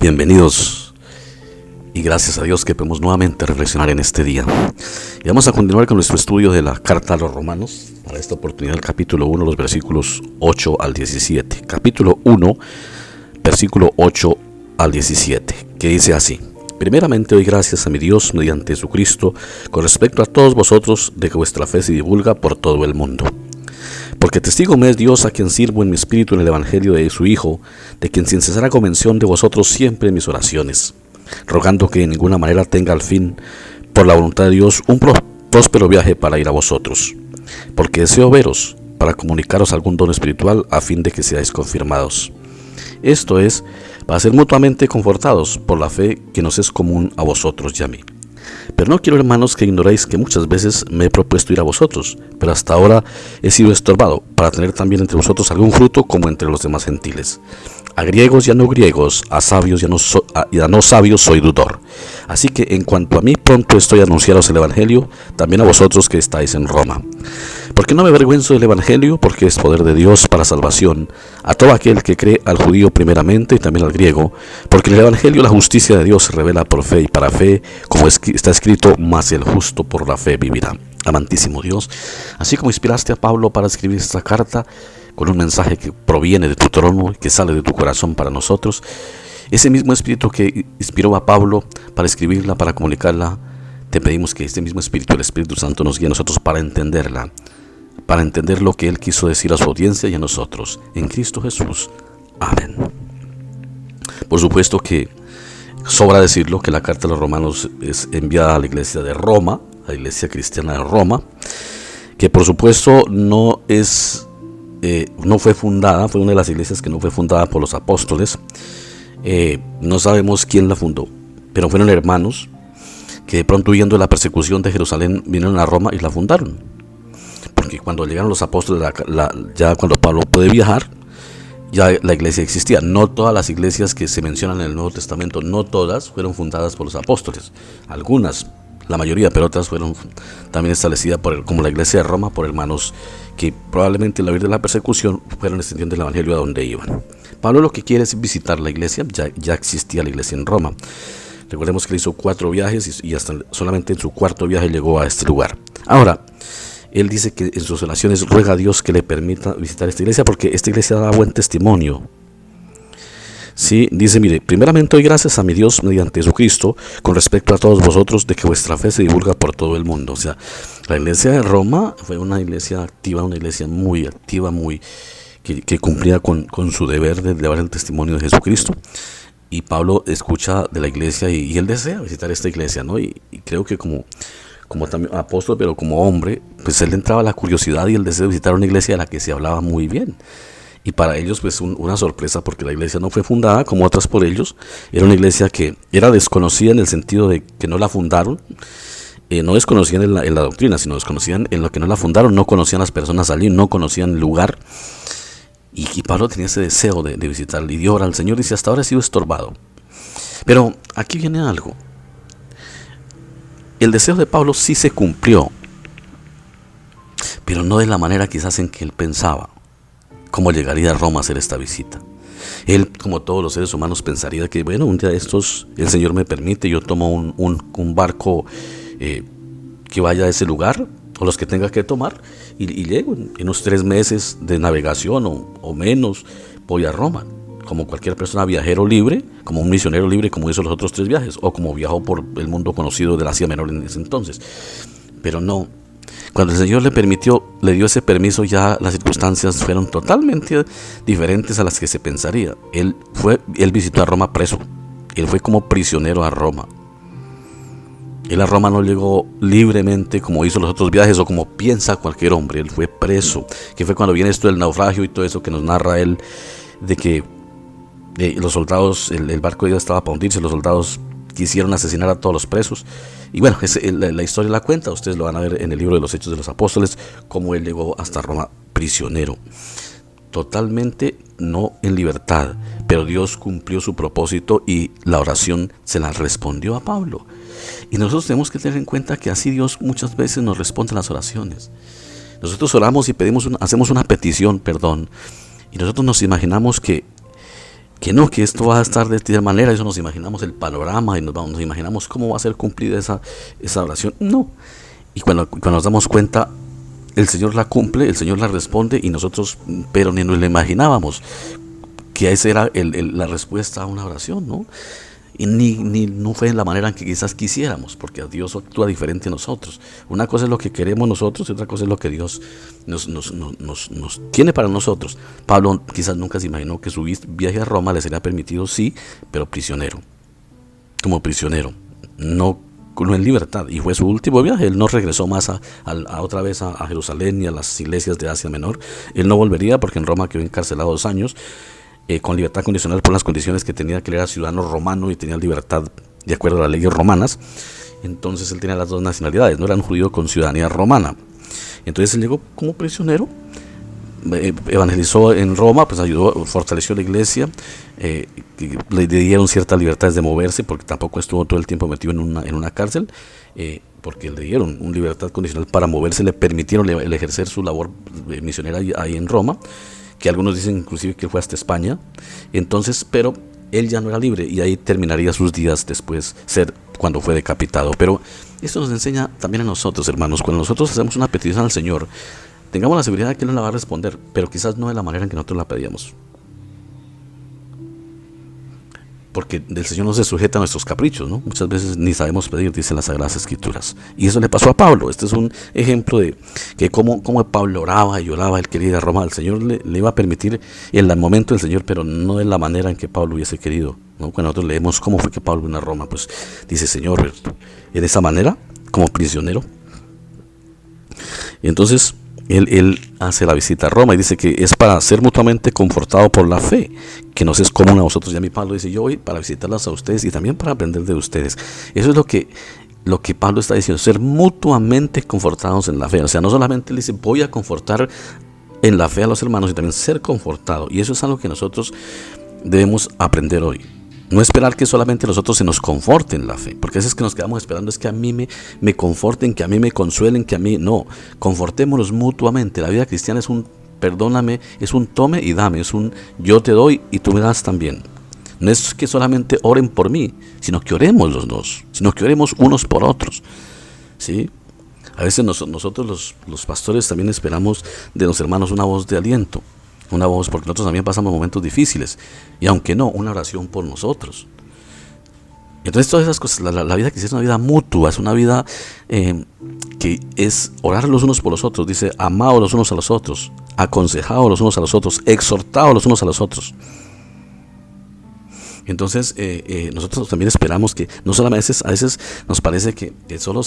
Bienvenidos y gracias a Dios que podemos nuevamente reflexionar en este día. Y vamos a continuar con nuestro estudio de la carta a los Romanos, para esta oportunidad el capítulo 1, los versículos 8 al 17. Capítulo 1, versículo 8 al 17, que dice así: Primeramente doy gracias a mi Dios mediante Jesucristo con respecto a todos vosotros, de que vuestra fe se divulga por todo el mundo. Porque testigo me es Dios, a quien sirvo en mi espíritu en el evangelio de su Hijo, de quien sin cesar hago mención de vosotros siempre en mis oraciones, rogando que en ninguna manera tenga al fin, por la voluntad de Dios, un próspero viaje para ir a vosotros, porque deseo veros, para comunicaros algún don espiritual, a fin de que seáis confirmados. Esto es, para ser mutuamente confortados por la fe que nos es común a vosotros y a mí. Pero no quiero, hermanos, que ignoréis que muchas veces me he propuesto ir a vosotros, pero hasta ahora he sido estorbado, para tener también entre vosotros algún fruto como entre los demás gentiles. A griegos y a no griegos, a sabios y a no sabios soy deudor. Así que en cuanto a mí, pronto estoy a anunciaros el evangelio, también a vosotros que estáis en Roma. Porque no me avergüenzo del evangelio, porque es poder de Dios para salvación a todo aquel que cree, al judío primeramente y también al griego, porque en el evangelio la justicia de Dios se revela por fe y para fe, como está escrito: mas el justo por la fe vivirá. Amantísimo Dios, así como inspiraste a Pablo para escribir esta carta con un mensaje que proviene de tu trono y que sale de tu corazón para nosotros, ese mismo espíritu que inspiró a Pablo para escribirla, para comunicarla, te pedimos que este mismo espíritu, el Espíritu Santo, nos guíe a nosotros para entenderla, para entender lo que Él quiso decir a su audiencia y a nosotros, en Cristo Jesús. Amén. Por supuesto que sobra decirlo que la carta a los romanos es enviada a la iglesia de Roma, a la iglesia cristiana de Roma, que por supuesto no fue fundada, fue una de las iglesias que no fue fundada por los apóstoles. No sabemos quién la fundó, pero fueron hermanos que de pronto, huyendo de la persecución de Jerusalén, vinieron a Roma y la fundaron. Porque cuando llegaron los apóstoles, ya cuando Pablo puede viajar, ya la iglesia existía. No todas las iglesias que se mencionan en el Nuevo Testamento, no todas fueron fundadas por los apóstoles. Algunas, la mayoría, pero otras fueron también establecidas como la iglesia de Roma, por hermanos que probablemente al huir de la persecución fueron extendiendo el evangelio a donde iban. Pablo lo que quiere es visitar la iglesia. Ya existía la iglesia en Roma. Recordemos que él hizo 4 viajes y hasta solamente en su 4.º viaje llegó a este lugar. Ahora, él dice que en sus oraciones ruega a Dios que le permita visitar esta iglesia, porque esta iglesia da buen testimonio. Sí, dice: mire, primeramente doy gracias a mi Dios mediante Jesucristo con respecto a todos vosotros, de que vuestra fe se divulga por todo el mundo. O sea, la iglesia de Roma fue una iglesia activa, una iglesia muy activa, que cumplía con su deber de llevar el testimonio de Jesucristo. Y Pablo escucha de la iglesia y él desea visitar esta iglesia, ¿no? Y creo que como también apóstol, pero como hombre, pues él le entraba la curiosidad y el deseo de visitar una iglesia de la que se hablaba muy bien. Y para ellos, pues una sorpresa, porque la iglesia no fue fundada como otras por ellos. Era una iglesia que era desconocida en el sentido de que no la fundaron. No desconocían en la doctrina, sino desconocían en lo que no la fundaron. No conocían las personas allí, no conocían el lugar. Y Pablo tenía ese deseo de visitar y dio al Señor. Dice: hasta ahora he sido estorbado. Pero aquí viene algo. El deseo de Pablo sí se cumplió, pero no de la manera quizás en que él pensaba cómo llegaría a Roma a hacer esta visita. Él, como todos los seres humanos, pensaría que, bueno, un día de estos el Señor me permite, yo tomo un barco que vaya a ese lugar, o los que tenga que tomar, y llego en unos 3 meses de navegación o menos, voy a Roma, como cualquier persona, viajero libre, como un misionero libre, como hizo los otros 3 viajes, o como viajó por el mundo conocido del Asia Menor en ese entonces. Pero no, cuando el Señor le dio ese permiso, ya las circunstancias fueron totalmente diferentes a las que se pensaría. Él visitó a Roma preso, él fue como prisionero a Roma. Él a Roma no llegó libremente como hizo los otros viajes o como piensa cualquier hombre. Él fue preso, que fue cuando viene esto del naufragio y todo eso que nos narra él, de que los soldados, el barco ya estaba para hundirse, los soldados quisieron asesinar a todos los presos. Y bueno, la historia la cuenta, ustedes lo van a ver en el libro de los Hechos de los Apóstoles, cómo él llegó hasta Roma prisionero. Totalmente no en libertad, pero Dios cumplió su propósito y la oración se la respondió a Pablo. Y nosotros tenemos que tener en cuenta que así Dios muchas veces nos responde las oraciones. Nosotros oramos y hacemos una petición, y nosotros nos imaginamos que que esto va a estar de tal manera, eso nos imaginamos el panorama y nos imaginamos cómo va a ser cumplida esa oración. No. Y cuando nos damos cuenta, el Señor la cumple, el Señor la responde y nosotros, pero ni nos lo imaginábamos, que esa era la respuesta a una oración, ¿no? Y no fue en la manera en que quizás quisiéramos, porque Dios actúa diferente a nosotros. Una cosa es lo que queremos nosotros y otra cosa es lo que Dios nos tiene para nosotros. Pablo quizás nunca se imaginó que su viaje a Roma le sería permitido, sí, pero prisionero, como prisionero, no en libertad. Y fue su último viaje. Él no regresó más a otra vez a Jerusalén ni a las iglesias de Asia Menor. Él no volvería porque en Roma quedó encarcelado 2 años. Con libertad condicional por las condiciones que tenía, que él era ciudadano romano y tenía libertad de acuerdo a las leyes romanas. Entonces él tenía las 2 nacionalidades, no era un judío con ciudadanía romana. Entonces él llegó como prisionero, evangelizó en Roma, pues ayudó, fortaleció la iglesia, le dieron ciertas libertades de moverse, porque tampoco estuvo todo el tiempo metido en una cárcel, porque le dieron una libertad condicional para moverse, le permitieron el ejercer su labor misionera ahí en Roma, que algunos dicen inclusive que fue hasta España. Entonces, pero él ya no era libre y ahí terminaría sus días después, cuando fue decapitado. Pero esto nos enseña también a nosotros, hermanos, cuando nosotros hacemos una petición al Señor, tengamos la seguridad de que Él nos la va a responder, pero quizás no de la manera en que nosotros la pedíamos. Porque el Señor no se sujeta a nuestros caprichos, ¿no? Muchas veces ni sabemos pedir, dicen las Sagradas Escrituras. Y eso le pasó a Pablo. Este es un ejemplo de que cómo Pablo oraba y lloraba, él quería ir a Roma. El Señor le iba a permitir el momento del Señor, pero no de la manera en que Pablo hubiese querido, ¿no? Cuando nosotros leemos cómo fue que Pablo vino a Roma, pues dice, Señor, en esa manera, como prisionero. Y entonces él hace la visita a Roma y dice que es para ser mutuamente confortado por la fe, que nos es común a vosotros. Y a mi Pablo dice, yo voy para visitarlas a ustedes y también para aprender de ustedes. Eso es lo que Pablo está diciendo, ser mutuamente confortados en la fe. O sea, no solamente él dice, voy a confortar en la fe a los hermanos, y también ser confortado. Y eso es algo que nosotros debemos aprender hoy. No esperar que solamente nosotros se nos conforte en la fe, porque a veces que nos quedamos esperando es que a mí me conforten, que a mí me consuelen, que a mí no. Confortémonos mutuamente. La vida cristiana es un perdóname, es un tome y dame, es un yo te doy y tú me das también. No es que solamente oren por mí, sino que oremos los dos, sino que oremos unos por otros, ¿sí? A veces nosotros los pastores también esperamos de los hermanos una voz de aliento, una voz, porque nosotros también pasamos momentos difíciles, y aunque no, una oración por nosotros. Entonces todas esas cosas, la vida cristiana es una vida mutua, es una vida que es orar los unos por los otros. Dice, amados los unos a los otros, aconsejados los unos a los otros, exhortados los unos a los otros. Entonces nosotros también esperamos que, no solamente a veces nos parece que solo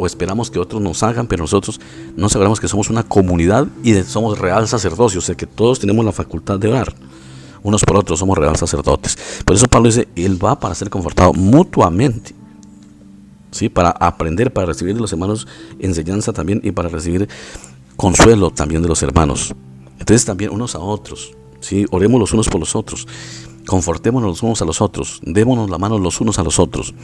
esperamos que otros nos hagan, pero nosotros no sabemos que somos una comunidad y somos real sacerdocio, o sea que todos tenemos la facultad de orar unos por otros, somos real sacerdotes. Por eso Pablo dice, él va para ser confortado mutuamente, ¿sí? Para aprender, para recibir de los hermanos enseñanza también, y para recibir consuelo también de los hermanos. Entonces también unos a otros, ¿sí? Oremos los unos por los otros, confortémonos los unos a los otros, démonos la mano los unos a los otros.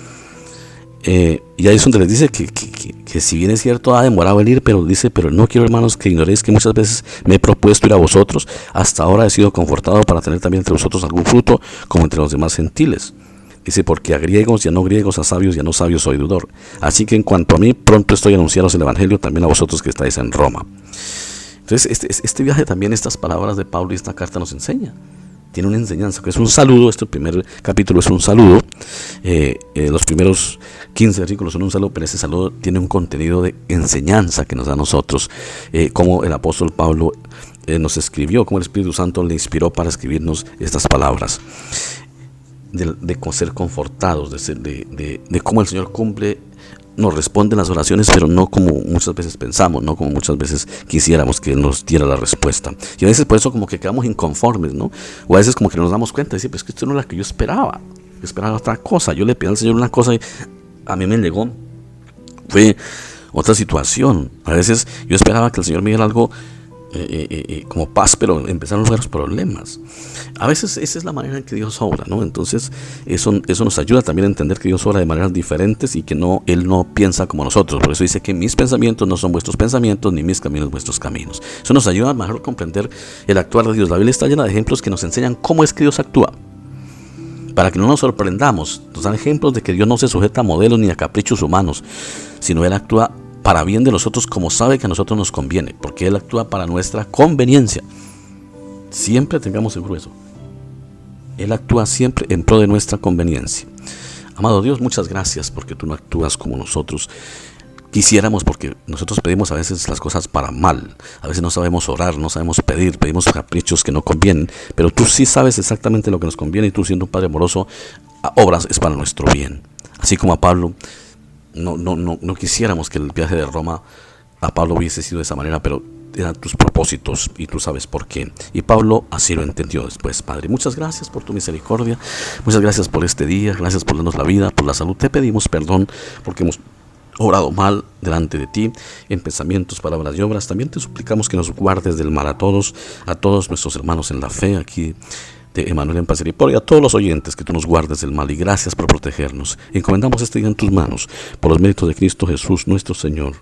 Y ahí es donde les dice que si bien es cierto ha demorado el ir, pero dice, pero no quiero, hermanos, que ignoréis que muchas veces me he propuesto ir a vosotros, hasta ahora he sido confortado para tener también entre vosotros algún fruto, como entre los demás gentiles. Dice, porque a griegos y a no griegos, a sabios y a no sabios soy deudor. Así que en cuanto a mí, pronto estoy a anunciaros el evangelio también a vosotros que estáis en Roma. Entonces este viaje también, estas palabras de Pablo y esta carta nos enseña. Tiene una enseñanza, que es un saludo. Este primer capítulo es un saludo. Los primeros 15 versículos son un saludo, pero ese saludo tiene un contenido de enseñanza que nos da a nosotros. Como el apóstol Pablo nos escribió, como el Espíritu Santo le inspiró para escribirnos estas palabras. De ser confortados, de cómo el Señor cumple, nos responde las oraciones, pero no como muchas veces pensamos, no como muchas veces quisiéramos que Él nos diera la respuesta. Y a veces por eso como que quedamos inconformes, ¿no? O a veces como que nos damos cuenta y decimos, pues que esto no es la que yo esperaba otra cosa. Yo le pedí al Señor una cosa y a mí me llegó, fue otra situación. A veces yo esperaba que el Señor me diera algo como paz, pero empezaron los problemas. A veces esa es la manera en que Dios obra, ¿no? Entonces eso nos ayuda también a entender que Dios obra de maneras diferentes y que Él no piensa como nosotros. Por eso dice que mis pensamientos no son vuestros pensamientos, ni mis caminos vuestros caminos. Eso nos ayuda a mejor comprender el actuar de Dios. La Biblia está llena de ejemplos que nos enseñan cómo es que Dios actúa. para que no nos sorprendamos. Nos dan ejemplos de que Dios no se sujeta a modelos ni a caprichos humanos, sino Él actúa para bien de nosotros como sabe que a nosotros nos conviene, porque Él actúa para nuestra conveniencia. Siempre tengamos seguro eso. Él actúa siempre en pro de nuestra conveniencia. Amado Dios, muchas gracias porque tú no actúas como nosotros quisiéramos, porque nosotros pedimos a veces las cosas para mal. A veces no sabemos orar, no sabemos pedir, pedimos caprichos que no convienen, pero tú sí sabes exactamente lo que nos conviene y tú, siendo un Padre amoroso, obras es para nuestro bien. Así como a Pablo, no quisiéramos que el viaje de Roma a Pablo hubiese sido de esa manera, pero eran tus propósitos y tú sabes por qué. Y Pablo así lo entendió después. Padre, muchas gracias por tu misericordia, muchas gracias por este día, gracias por darnos la vida, por la salud. Te pedimos perdón porque hemos obrado mal delante de ti, en pensamientos, palabras y obras. También te suplicamos que nos guardes del mal a todos nuestros hermanos en la fe aquí de Emanuel en Paseripo, y a todos los oyentes, que tú nos guardes del mal, y gracias por protegernos. Encomendamos este día en tus manos, por los méritos de Cristo Jesús nuestro Señor.